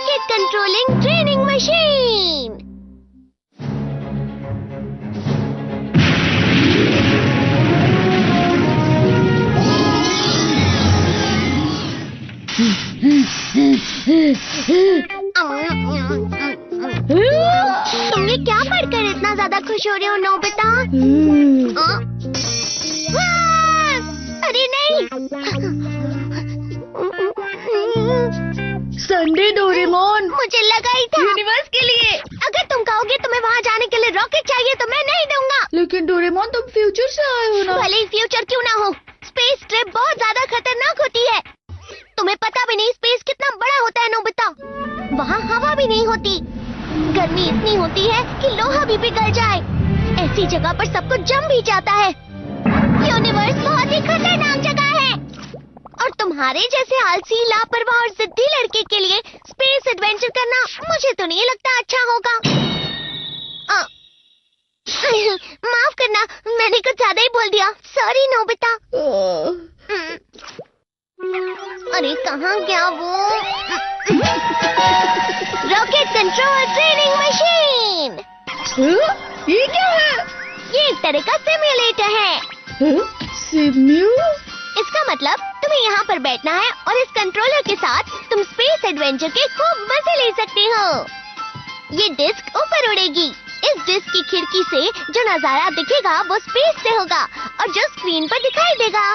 Rocket controlling training machine. तुम ये क्या पढ़कर इतना ज्यादा खुश हो रहे हो नोबिता? अरे नहीं। संडे डोरेमोन, मुझे लगा ही था। यूनिवर्स के लिए। अगर तुम कहोगे तुम्हें वहाँ जाने के लिए रॉकेट चाहिए तो मैं नहीं दूंगा। लेकिन डोरेमोन तुम फ्यूचर से आए हो ना। भले ही फ्यूचर क्यों ना हो, स्पेस ट्रिप बहुत ज्यादा खतरनाक होती है। तुम्हें पता भी नहीं स्पेस कितना बड़ा होता है नोबिता। वहाँ हवा भी नहीं होती, गर्मी इतनी होती है कि लोहा भी पिघल जाए। ऐसी जगह पर सब कुछ जम भी जाता है। यूनिवर्स बहुत ही खतरनाक जगह है और तुम्हारे जैसे आलसी, लापरवाह और जिद्दी लड़के के लिए स्पेस एडवेंचर करना मुझे तो नहीं लगता अच्छा होगा। माफ करना, मैंने कुछ ज्यादा ही बोल दिया। Sorry Nobita. अरे कहाँ गया वो? Rocket control training machine. ये क्या है? ये एक तरह का सिम्युलेटर है। सिम्यू? इसका मतलब तुम्हें यहाँ पर बैठना है और इस कंट्रोलर के साथ तुम स्पेस एडवेंचर के खूब मजे ले सकते हो। ये डिस्क ऊपर उड़ेगी। इस डिस्क की खिड़की से जो नजारा दिखेगा वो स्पेस से होगा और जो स्क्रीन पर दिखाई देगा।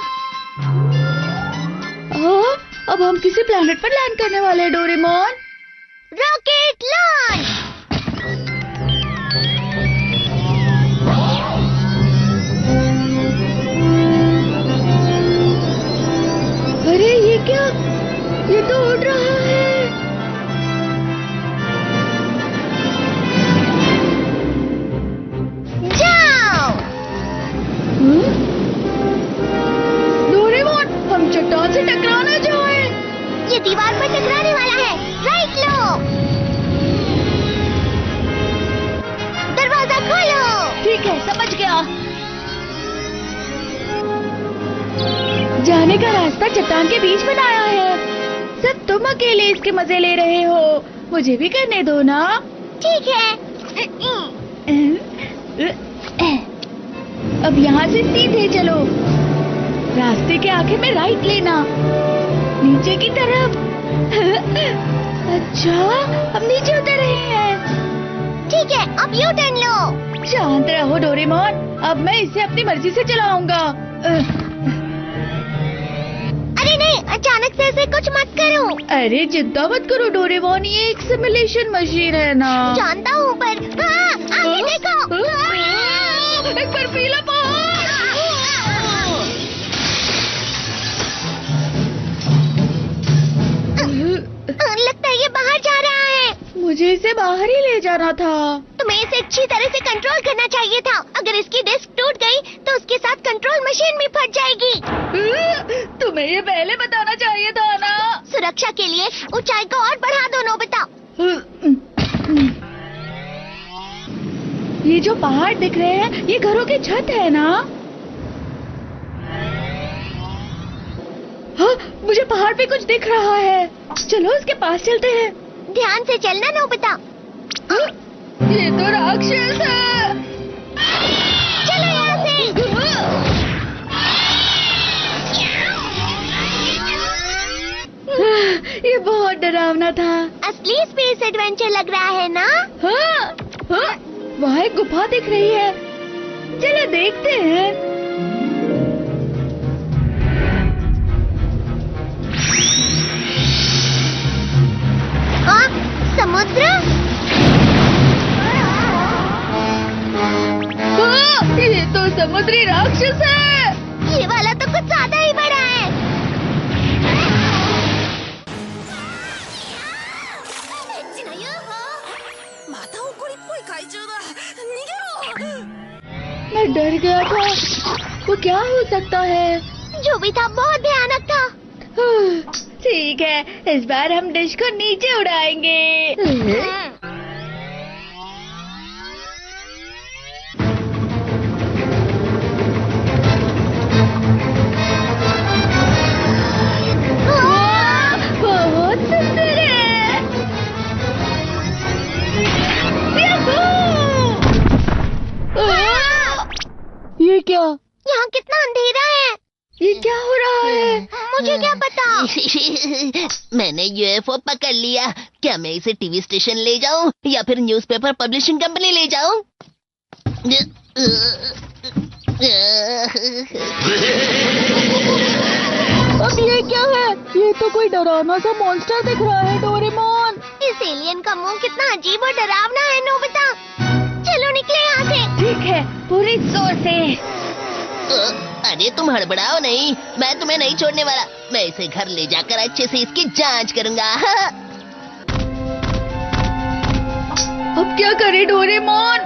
अब हम किसी प्लेनेट पर लैंड करने वाले हैं डोरेमोन। Rocket launch. अरे ये क्या? ये तो उड़ रहा है। जाओ। डोरेमोन, हम चट्टान से टकराना जाए। ये दीवार पर टकराने वाला है। राइट लो। दरवाजा खोलो। ठीक है, समझ गया। जाने का रास्ता चट्टान के बीच बनाया है। सब तुम अकेले इसके मजे ले रहे हो, मुझे भी करने दो ना। ठीक है। अब यहाँ से सीधे चलो। रास्ते के आखिर में राइट लेना, नीचे की तरफ। अच्छा, हम नीचे उतर रहे हैं। ठीक है, अब यू टर्न लो। शांत रहो डोरेमोन, अब मैं इसे अपनी मर्जी से चलाऊंगा। अरे नहीं, अचानक से ऐसे कुछ मत करो। अरे चिंता मत करो डोरेमोन, ये एक सिमुलेशन मशीन है ना। जानता हूँ पर आगे देखो। एक बर्फीला पहाड़। लगता है ये बाहर जा रहा है। मुझे इसे बाहर ही ले जाना था। तुम्हें इसे अच्छी तरह से कंट्रोल करना चाहिए था। अगर इसकी डिस्क टूट गई तो उसके साथ कंट्रोल मशीन भी फट जाएगी। तुम्हें ये पहले बताना चाहिए था ना। सुरक्षा के लिए ऊंचाई को और बढ़ा दो नोबिता। ये जो पहाड़ दिख रहे हैं, ये घरों की छत है ना। हाँ, मुझे पहाड़ पे कुछ दिख रहा है। चलो उसके पास चलते हैं। ध्यान से चलना नोबिता। ये तो राक्षस है। चलो यहाँ से। ये बहुत डरावना था। असली स्पेस एडवेंचर लग रहा है ना? हाँ, हाँ, वहाँ एक गुफा दिख रही है। चलो देखते हैं। समुद्र? ये तो समुद्री राक्षस है। ये वाला तो कुछ ज्यादा ही बड़ा है। मैं डर गया था। वो क्या हो सकता है? जो भी था बहुत भयानक था। ठीक है, इस बार हम डिश को नीचे उड़ाएंगे। बहुत सुंदर है। क्या? यहाँ कितना अंधेरा है। ये क्या हो रहा है? मुझे क्या पता। मैंने यूएफओ पकड़ लिया। क्या मैं इसे टीवी स्टेशन ले जाऊं या फिर न्यूज़पेपर पब्लिशिंग कंपनी ले जाऊं? अब ये क्या है? ये तो कोई डरावना सा मॉन्स्टर दिख रहा है डोरेमोन। इस एलियन का मुंह कितना अजीब और डरावना है नोबिता। चलो निकले यहाँ से। ठीक है, पूरी जोर से। अरे तुम हड़बड़ाओ नहीं, मैं तुम्हें नहीं छोड़ने वाला। मैं इसे घर ले जाकर अच्छे से इसकी जांच करूंगा। अब क्या करे डोरेमोन?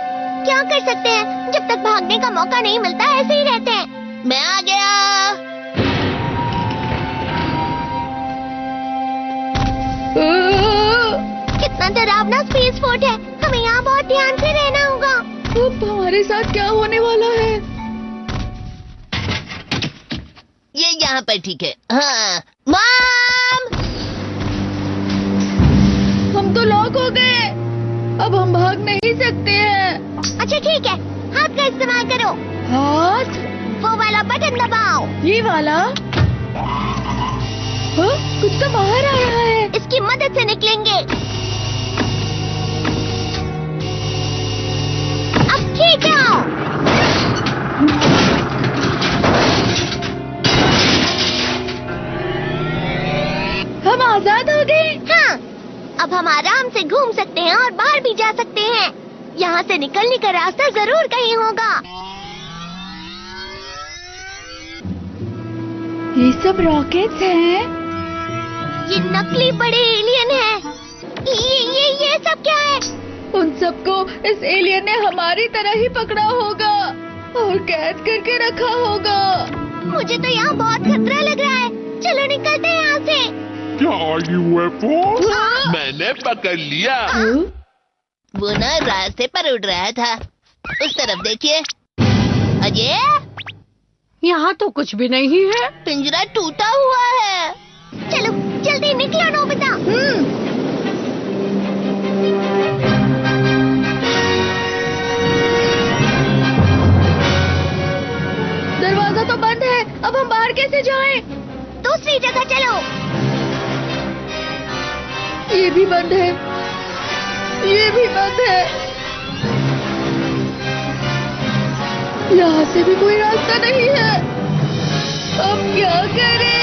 क्या कर सकते हैं, जब तक भागने का मौका नहीं मिलता ऐसे ही रहते हैं। मैं आ गया। कितना डरावना स्पेस फोर्ट है। हमें यहाँ बहुत ध्यान से रहना होगा। अब हमारे साथ क्या होने वाला है? ये यहाँ पर ठीक है। हाँ मॉम, हम तो लॉक हो गए। अब हम भाग नहीं सकते हैं। अच्छा ठीक है, हाथ का इस्तेमाल करो। हाथ? वो वाला बटन दबाओ। ये वाला? हाँ, कुछ तो बाहर आ रहा है। इसकी मदद से निकलेंगे। अब खींचो। हम आजाद हो गए। हाँ, अब हम आराम से घूम सकते हैं और बाहर भी जा सकते हैं। यहाँ से निकलने का रास्ता जरूर कहीं होगा। ये सब रॉकेट्स हैं। ये नकली बड़े एलियन हैं। ये सब क्या है? उन सबको इस एलियन ने हमारी तरह ही पकड़ा होगा और कैद करके रखा होगा। मुझे तो यहाँ बहुत खतरा लग रहा है। चलो निकलते हैं यहाँ से। क्या यूएफओ? हाँ? मैंने पकड़ लिया। वो ना रास्ते पर उड़ रहा था। उस तरफ देखिए। अजय, यहाँ तो कुछ भी नहीं है। पिंजरा टूटा हुआ है। चलो जल्दी निकलो नोबिता। दरवाजा तो बंद है। अब हम बाहर कैसे जाएं? दूसरी जगह चलो। ये भी बंद है। ये भी बंद है। यहाँ से भी कोई रास्ता नहीं है। अब क्या करें?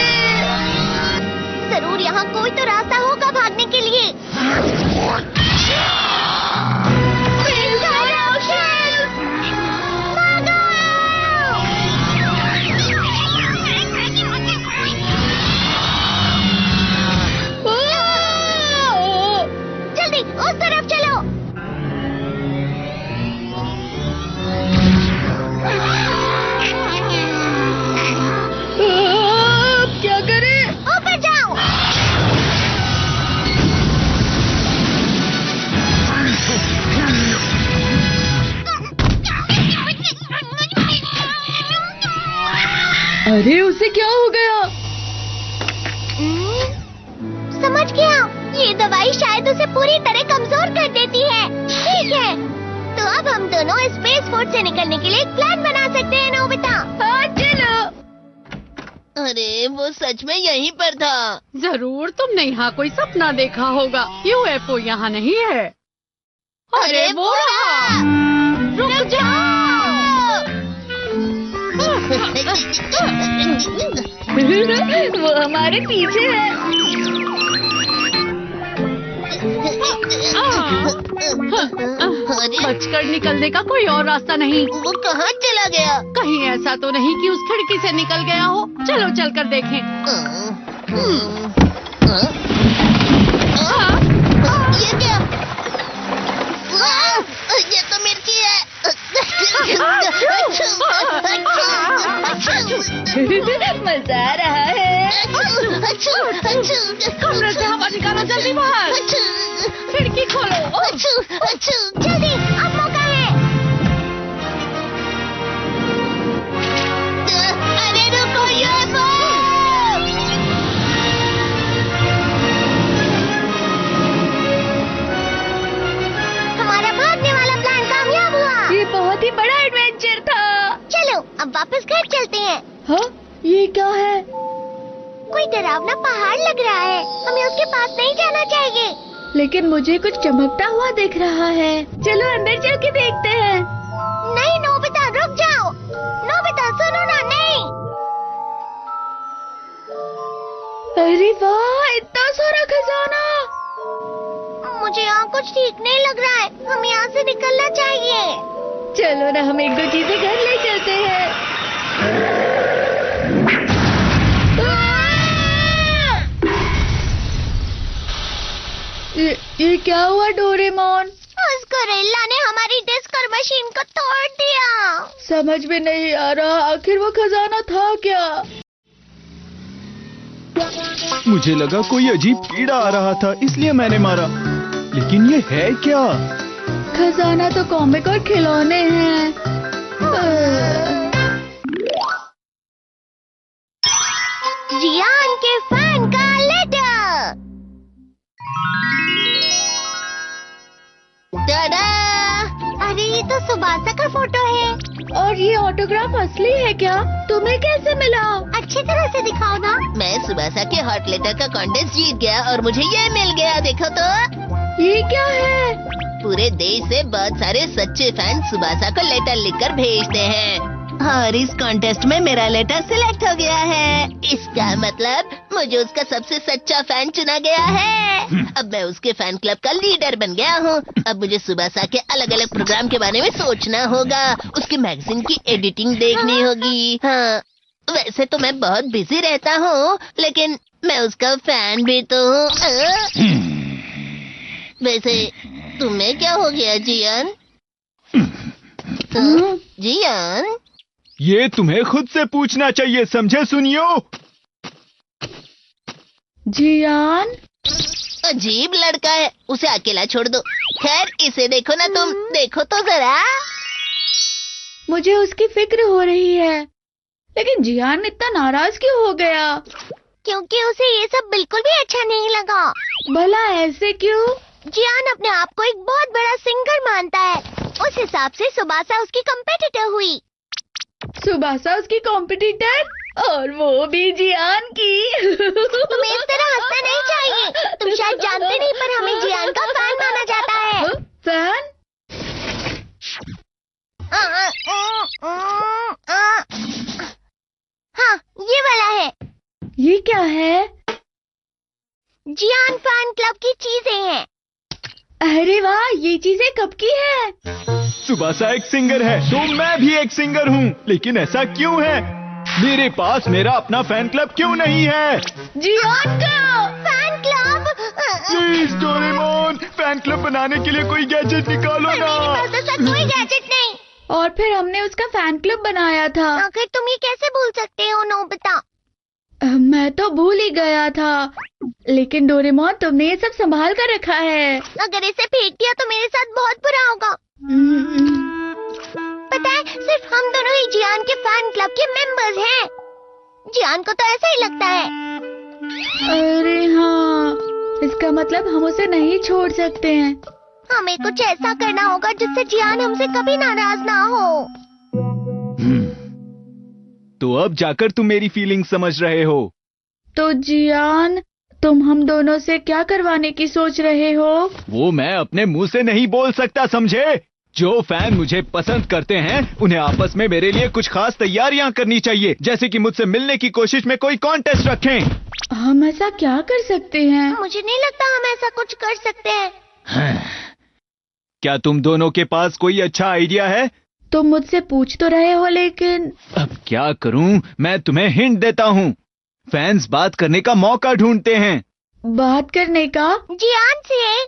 जरूर यहाँ कोई तो रास्ता होगा भागने के लिए। जल्दी उस तरफ चलो। अब क्या करें? ऊपर जाओ। अरे उसे क्या हो गया? समझ गया, ये दवाई शायद उसे पूरी तरह कमजोर कर देती है। ठीक है, तो अब हम दोनों स्पेस फोर्ट से निकलने के लिए एक प्लान बना सकते हैं नोबिता। हाँ चलो। अरे वो सच में यहीं पर था। जरूर तुमने यहाँ कोई सपना देखा होगा। यूएफओ यहाँ नहीं है। अरे वो रहा। रुक जाओ। वो हमारे पीछे है। अरे बचकर निकलने का कोई और रास्ता नहीं। वो कहाँ चला गया? कहीं ऐसा तो नहीं कि उस खिड़की से निकल गया हो। चलो चलकर देखें। ये क्या? ये तो मिर्ची है। मजा आ रहा है। कमरे से हवा निकालो, जल्दी बाहर। खिड़की खोलो। जल्दी, अब मौका है। अरे रुको यूएफओ! हमारा भागने वाला प्लान कामयाब हुआ। ये बहुत ही बड़ा एडवेंचर था। चलो अब हाँ, ये क्या है? कोई डरावना पहाड़ लग रहा है, हमें उसके पास नहीं जाना चाहिए। लेकिन मुझे कुछ चमकता हुआ दिख रहा है। चलो अंदर चल के देखते हैं। नहीं नोबिता, रुक जाओ। नोबिता सुनो ना, नहीं। अरे वाह, इतना सारा खजाना! मुझे यहाँ कुछ ठीक नहीं लग रहा है, हमें यहाँ से निकलना चाहिए। चलो ना, हम एक दो चीजें घर ले चलते हैं। ये क्या हुआ डोरेमोन? उस गोरिल्ला ने हमारी डिस्क और मशीन को तोड़ दिया। समझ में नहीं आ रहा, आखिर वो खजाना था क्या? मुझे लगा कोई अजीब कीड़ा आ रहा था, इसलिए मैंने मारा। लेकिन ये है क्या? खजाना तो कॉमिक और खिलौने हैं। जियान के फैन का लेटर। टाडा! अरे ये तो सुबासा का फोटो है। और ये ऑटोग्राफ असली है क्या? तुम्हें कैसे मिला? अच्छी तरह से दिखाओ ना। मैं सुबासा के हॉट लेटर का कॉन्टेस्ट जीत गया और मुझे ये मिल गया, देखो तो। ये क्या है? पूरे देश से बहुत सारे सच्चे फैन सुबासा को लेटर लिखकर भेजते हैं और इस कॉन्टेस्ट में मेरा लेटर सिलेक्ट हो गया है। इसका मतलब मुझे उसका सबसे सच्चा फैन चुना गया है। अब मैं उसके फैन क्लब का लीडर बन गया हूँ। अब मुझे सुबासा के अलग अलग प्रोग्राम के बारे में सोचना होगा, उसके मैगजीन की एडिटिंग देखनी होगी। हाँ, वैसे तो मैं बहुत बिजी रहता हूँ, लेकिन मैं उसका फैन भी तो हूँ। वैसे तुम्हें क्या हो गया जियान? जियान, ये तुम्हें खुद से पूछना चाहिए, समझे सुनियो? जियान? अजीब लड़का है, उसे अकेला छोड़ दो। खैर इसे देखो ना, तुम देखो तो जरा। मुझे उसकी फिक्र हो रही है, लेकिन जियान इतना नाराज क्यों हो गया? क्योंकि उसे ये सब बिल्कुल भी अच्छा नहीं लगा। भला ऐसे क्यों? जियान अपने आप को एक बहुत बड़ा सिंगर मानता है। उस हिसाब से सुबासा उसकी कंपेटिटर हुई। सुबासा उसकी कॉम्पिटिटर, और वो भी जियान की। तुम्हें इस तरह हंसना नहीं चाहिए। तुम शायद जानते नहीं, पर हमें जियान का फैन माना जाता है। फैन? हाँ, ये वाला है। ये क्या है? जियान फैन क्लब की चीजें हैं। अरे वाह, ये चीजें कब की है? सुबासा एक सिंगर है, तो मैं भी एक सिंगर हूँ। लेकिन ऐसा क्यों है? मेरे पास मेरा अपना फैन क्लब क्यों नहीं है? जियान का fan club? Please Doraemon, fan club बनाने के लिए कोई गैजेट निकालो पर ना। मेरे पास ऐसा कोई गैजेट नहीं। और फिर हमने उसका फैन क्लब बनाया था। आखिर तुम ये कैसे भूल सकते हो नोबिता? मैं तो भूल ही गया था, लेकिन डोरेमोन तुमने ये सब संभाल कर रखा है। अगर इसे फेंक दिया तो मेरे साथ बहुत बुरा होगा। पता है, सिर्फ हम दोनों ही जियान के फैन क्लब के मेंबर्स हैं। जियान को तो ऐसा ही लगता है। अरे हाँ, इसका मतलब हम उसे नहीं छोड़ सकते हैं। हमें कुछ ऐसा करना होगा जिससे जियान हमसे कभी नाराज ना हो। तो अब जाकर तुम मेरी फीलिंग समझ रहे हो। तो जियान, तुम हम दोनों से क्या करवाने की सोच रहे हो? वो मैं अपने मुंह से नहीं बोल सकता, समझे? जो फैन मुझे पसंद करते हैं, उन्हें आपस में मेरे लिए कुछ खास तैयारियां करनी चाहिए, जैसे कि मुझसे मिलने की कोशिश में कोई कॉन्टेस्ट रखें। हम ऐसा क्या कर सकते हैं? मुझे नहीं लगता हम ऐसा कुछ कर सकते हैं। क्या तुम दोनों के पास कोई अच्छा आइडिया है? तुम मुझसे पूछ तो रहे हो, लेकिन अब क्या करूं? मैं तुम्हें हिंट देता हूं। फैंस बात करने का मौका ढूंढते हैं। बात करने का? जियान से?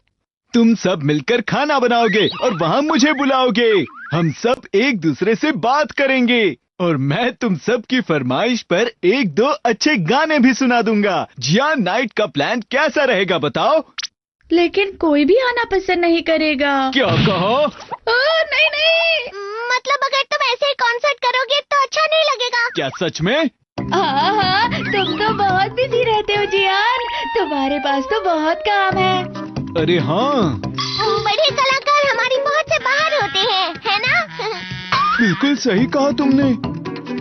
तुम सब मिलकर खाना बनाओगे और वहाँ मुझे बुलाओगे। हम सब एक दूसरे से बात करेंगे और मैं तुम सब की फरमाइश पर एक दो अच्छे गाने भी सुना दूंगा। जियान नाइट का प्लान कैसा रहेगा बताओ? लेकिन कोई भी आना पसंद नहीं करेगा। क्या कहो? नहीं नहीं। मतलब अगर तुम ऐसे ही कॉन्सर्ट करोगे तो अच्छा नहीं लगेगा। क्या सच में? हाँ, तुम तो बहुत बिजी रहते हो जियान, तुम्हारे पास तो बहुत काम है। अरे हाँ, बड़े कलाकार हमारी पहुंच से बाहर होते हैं, है ना? बिल्कुल सही कहा तुमने।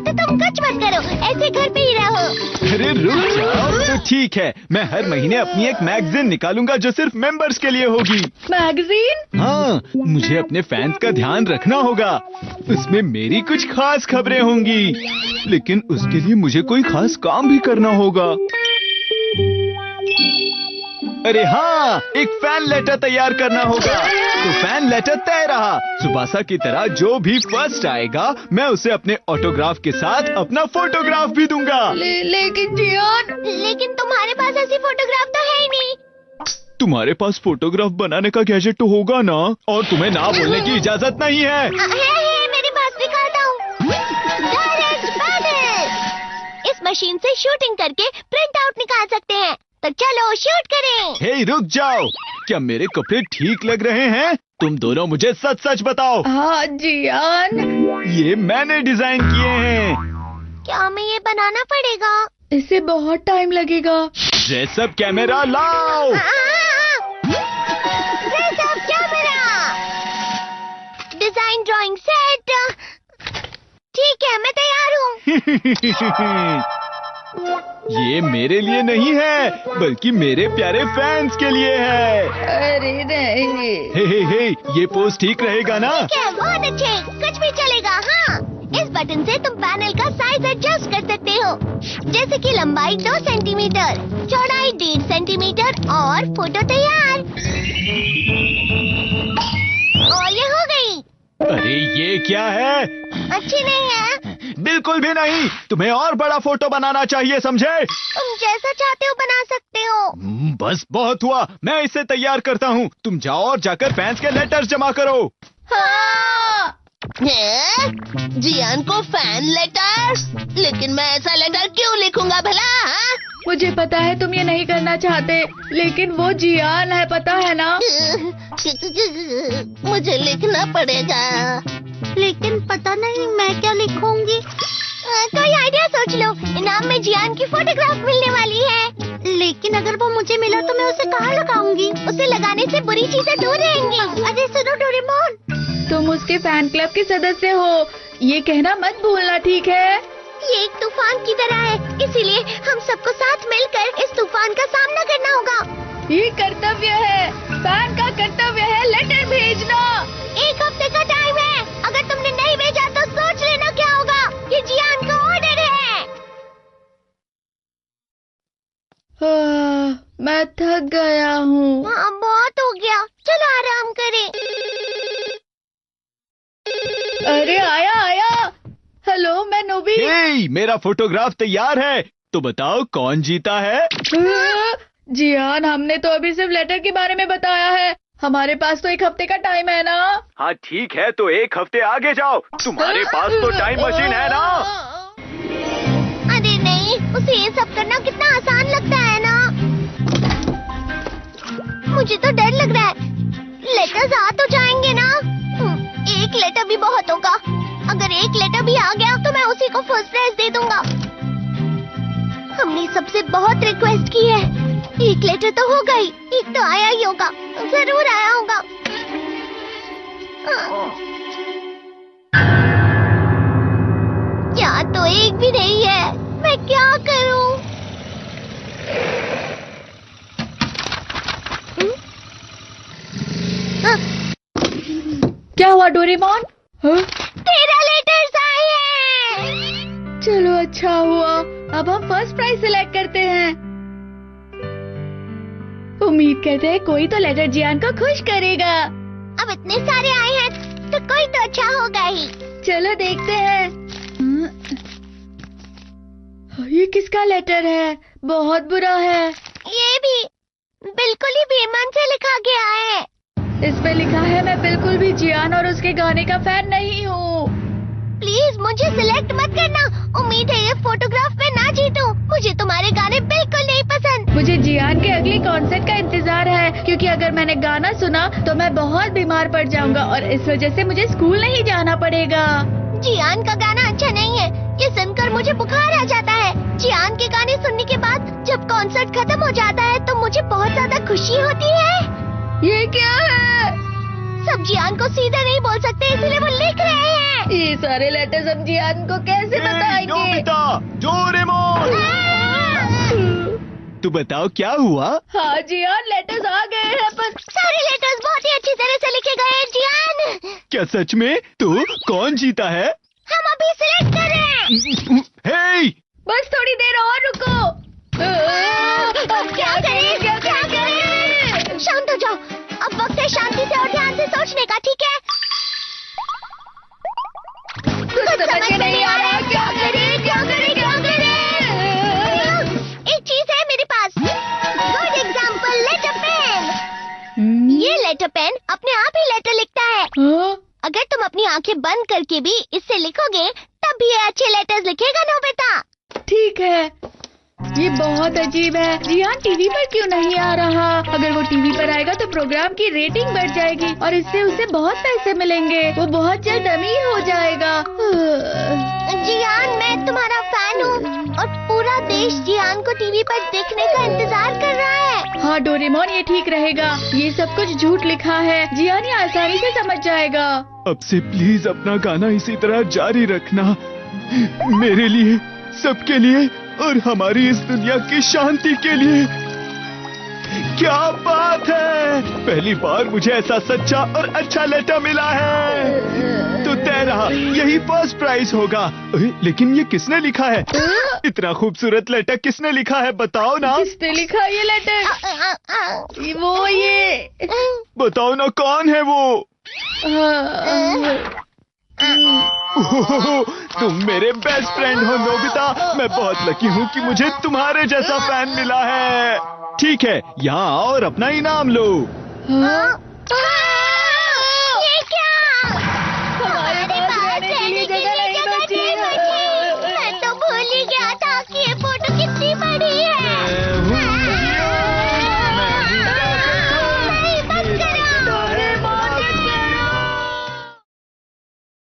तो तुम कुछ मत करो, ऐसे घर पे ही रहो। अरे रुक जाओ। तो ठीक है, मैं हर महीने अपनी एक मैगजीन निकालूंगा जो सिर्फ मेंबर्स के लिए होगी। मैगजीन? हाँ, मुझे अपने फैंस का ध्यान रखना होगा। उसमें मेरी कुछ खास खबरें होंगी, लेकिन उसके लिए मुझे कोई खास काम भी करना होगा। अरे हाँ, एक फैन लेटर तैयार करना होगा। तो फैन लेटर तय रहा। सुबासा की तरह जो भी फर्स्ट आएगा, मैं उसे अपने ऑटोग्राफ के साथ अपना फोटोग्राफ भी दूंगा। लेकिन जियान, लेकिन तुम्हारे पास ऐसी फोटोग्राफ तो है ही नहीं। तुम्हारे पास फोटोग्राफ बनाने का गैजेट तो होगा ना, और तुम्हें ना बोलने की इजाजत नहीं है। है मेरे पास, दिखाता हूँ। Direct panel. इस मशीन से शूटिंग करके प्रिंट आउट निकाल सकते हैं। तो चलो शूट करें। हे रुक जाओ, क्या मेरे कपड़े ठीक लग रहे हैं? तुम दोनों मुझे सच सच बताओ। हाँ जियान, ये मैंने डिजाइन किए हैं। क्या हमें ये बनाना पड़ेगा? इससे बहुत टाइम लगेगा। ड्रेस अप कैमरा लाओ। Dress up camera, design drawing set. ठीक है, मैं तैयार हूँ। ये मेरे लिए नहीं है, बल्कि मेरे प्यारे फैंस के लिए है। अरे नहीं। हे, ये पोज ठीक रहेगा ना? ठीक है, बहुत अच्छे, कुछ भी चलेगा। हाँ, इस बटन से तुम पैनल का साइज एडजस्ट कर सकते हो, जैसे कि लंबाई 2 सेंटीमीटर, चौड़ाई 1.5 सेंटीमीटर, और फोटो तैयार। और ये हो गई। अरे ये क्या है? अच्छी नहीं है? बिल्कुल भी नहीं। तुम्हें और बड़ा फोटो बनाना चाहिए, समझे? तुम जैसा चाहते हो बना सकते हो। बस बहुत हुआ, मैं इसे तैयार करता हूँ। तुम जाओ और जाकर फैंस के लेटर्स जमा करो। हाँ। जियान को फैन लेटर्स? लेकिन मैं ऐसा लेटर क्यों लिखूंगा भला? हाँ? मुझे पता है तुम ये नहीं करना चाहते, लेकिन वो जियान है, पता है ना? मुझे लिखना पड़ेगा, लेकिन पता नहीं मैं क्या लिखूंगी। कोई आइडिया सोच लो। इनाम में जियान की फोटोग्राफ मिलने वाली है। लेकिन अगर वो मुझे मिला तो मैं उसे कहाँ लगाऊंगी? उसे लगाने से बुरी चीजें दूर रहेंगी। अरे सुनो डोरेमोन, तुम उसके फैन क्लब के सदस्य हो, ये कहना मत भूलना, ठीक है? ये एक तूफान की तरह है, इसीलिए हम सबको साथ मिलकर इस तूफान का सामना करना होगा। ये कर्तव्य है, फैन का कर्तव्य है लेटर भेजना। 1 हफ्ते का टाइम है। अगर तुमने नहीं भेजा तो सोच लेना क्या होगा। ये जियान का ऑर्डर है। मैं थक गया हूँ। हाँ, बहुत हो गया, चलो आराम करें। अरे आया। हेलो, मैं नोबी। हे, मेरा फोटोग्राफ तैयार है। तो बताओ कौन जीता है? जियान, हमने तो अभी सिर्फ लेटर के बारे में बताया है। हमारे पास तो 1 हफ्ते का टाइम है ना? हाँ ठीक है, तो 1 हफ्ते आगे जाओ। तुम्हारे पास तो टाइम मशीन है ना? अरे नहीं, उसे ये सब करना कितना आसान लगता है ना। मुझे तो डर लग रहा है। लेटर्स आ तो जाएंगे ना? 1 लेटर भी बहुत होगा। अगर 1 लेटर भी आ गया तो मैं उसी को फर्स्ट प्राइज दे दूंगा। हमने सबसे बहुत रिक्वेस्ट की है। 1 लेटर तो होगा ही, 1 तो आया ही होगा, जरूर आया होगा। क्या तो 1 भी नहीं है, मैं क्या करूं? क्या हुआ डोरेमोन? तेरा लेटर्स आए हैं। चलो अच्छा हुआ, अब हम फर्स्ट प्राइज सिलेक्ट करते हैं। उम्मीद करते हैं कोई तो लेटर जियान को खुश करेगा। अब इतने सारे आए हैं तो कोई तो अच्छा होगा ही। चलो देखते हैं। ये किसका लेटर है? बहुत बुरा है। ये भी बिल्कुल ही बेईमान से लिखा गया है। इस पे लिखा है, मैं बिल्कुल भी जियान और उसके गाने का फैन नहीं हूँ। प्लीज मुझे सिलेक्ट मत करना। उम्मीद है ये फोटोग्राफ में ना जीतूं। मुझे तुम्हारे गाने बिल्कुल नहीं पसंद। मुझे जियान के अगले कॉन्सर्ट का इंतजार है, क्योंकि अगर मैंने गाना सुना तो मैं बहुत बीमार पड़ जाऊंगा और इस वजह से मुझे स्कूल नहीं जाना पड़ेगा। जियान का गाना अच्छा नहीं है, ये सुनकर मुझे बुखार आ जाता है। जियान के गाने सुनने के बाद जब कॉन्सर्ट खत्म हो जाता है तो मुझे बहुत ज्यादा खुशी होती है। ये क्या है? सब जियान को सीधे नहीं बोल सकते, इसलिए वो लिख रहे हैं। ये सारे लेटर्स हम जियान को कैसे बताएंगे? नोबिता, डोरेमोन, तू बताओ क्या हुआ? हाँ जियान, लेटर्स आ गए हैं पर सारे लेटर्स बहुत ही अच्छी तरह से लिखे गए हैं जियान। क्या सच में? तो कौन जीता है? हम अभी सिलेक्ट कर रहे हैं। हे! बस थोड़ी देर और रुको। अब क्या करें? क्या करें? शांत हो जाओ, अब वक्त है शांति से और ध्यान से सोचने का, ठीक है? कुछ समझ में नहीं आ रहा, क्या करें क्या करें क्या करें? एक चीज है मेरे पास, गुड एग्जाम्पल, लेटर पेन। ये लेटर पेन अपने आप ही लेटर लिखता है। हाँ? अगर तुम अपनी आंखें बंद करके भी इससे लिखोगे तब भी ये अच्छे लेटर्स लिखेगा नोबिता। ठीक है, ये बहुत अजीब है। जियान टीवी पर क्यों नहीं आ रहा? अगर वो टीवी पर आएगा तो प्रोग्राम की रेटिंग बढ़ जाएगी और इससे उसे बहुत पैसे मिलेंगे। वो बहुत जल्द अमीर हो जाएगा। जियान, मैं तुम्हारा फैन हूँ और पूरा देश जियान को टीवी पर देखने का इंतजार कर रहा है। हाँ डोरेमोन, ये ठीक रहेगा। ये सब कुछ झूठ लिखा है, जियान ये आसानी से समझ जाएगा। अब से प्लीज अपना गाना इसी तरह जारी रखना, मेरे लिए, सबके लिए और हमारी इस दुनिया की शांति के लिए। क्या बात है, पहली बार मुझे ऐसा सच्चा और अच्छा लेटर मिला है। तो तय रहा, यही फर्स्ट प्राइज होगा। लेकिन ये किसने लिखा है? इतना खूबसूरत लेटर किसने लिखा है, बताओ ना। किसने लिखा ये लेटर? वो ये बताओ ना, कौन है वो? ओह, तुम मेरे बेस्ट फ्रेंड हो नोबिता। मैं बहुत लकी हूँ कि मुझे तुम्हारे जैसा फैन मिला है। ठीक है, यहाँ आओ और अपना इनाम लो। हाँ?